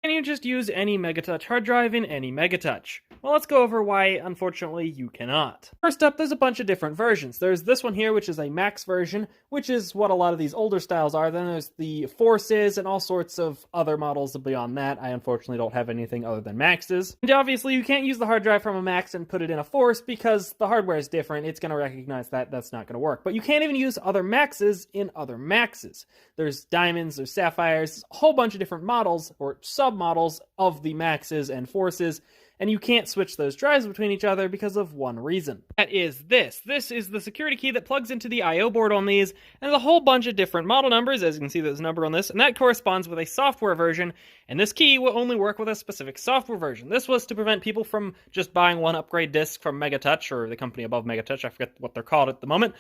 Can you just use any Megatouch hard drive in any Megatouch? Well, let's go over why, unfortunately, you cannot. First up, there's a bunch of different versions. There's this one here, which is a max version, which is what a lot of these older styles are. Then there's the forces and all sorts of other models beyond that. I unfortunately don't have anything other than maxes. And obviously, you can't use the hard drive from a max and put it in a force because the hardware is different. It's going to recognize that that's not going to work. But you can't even use other maxes in other maxes. There's diamonds, there's sapphires, a whole bunch of different models or submodels of the maxes and forces, and you can't switch those drives between each other because of one reason. That is this. This is the security key that plugs into the I/O board on these, and there's a whole bunch of different model numbers. As you can see, there's a number on this, and that corresponds with a software version, and this key will only work with a specific software version. This was to prevent people from just buying one upgrade disc from Megatouch, or the company above Megatouch, I forget what they're called at the moment,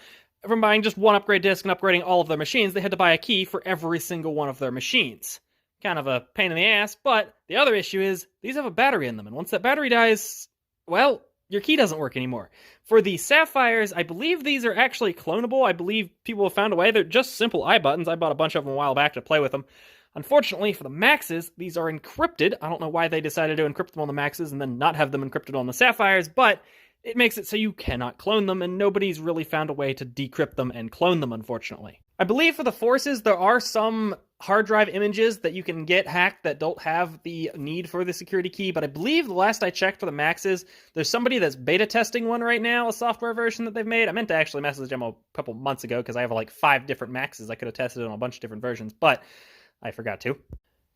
from buying just one upgrade disc and upgrading all of their machines. They had to buy a key for every single one of their machines. Kind of a pain in the ass, but the other issue is these have a battery in them, and once that battery dies, well, your key doesn't work anymore. For the sapphires, I believe these are actually clonable. I believe people have found a way. They're just simple I buttons. I bought a bunch of them a while back to play with them. Unfortunately, for the maxes, these are encrypted. I don't know why they decided to encrypt them on the maxes and then not have them encrypted on the sapphires, but it makes it so you cannot clone them, and nobody's really found a way to decrypt them and clone them, unfortunately. I believe for the forces, there are some hard drive images that you can get hacked that don't have the need for the security key, but I believe the last I checked for the maxes, there's somebody that's beta testing one right now, a software version that they've made. I meant to actually message them a couple months ago because I have like 5 different maxes. I could have tested it on a bunch of different versions, but I forgot to.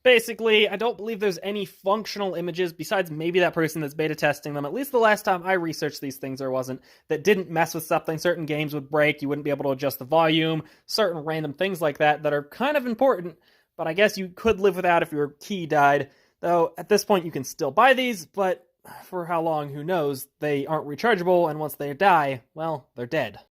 Basically, I don't believe there's any functional images besides maybe that person that's beta testing them. At least the last time I researched these things, there wasn't. That didn't mess with something. Certain games would break. You wouldn't be able to adjust the volume. Certain random things like that that are kind of important. But I guess you could live without if your key died. Though, at this point, you can still buy these. But for how long, who knows? They aren't rechargeable. And once they die, well, they're dead.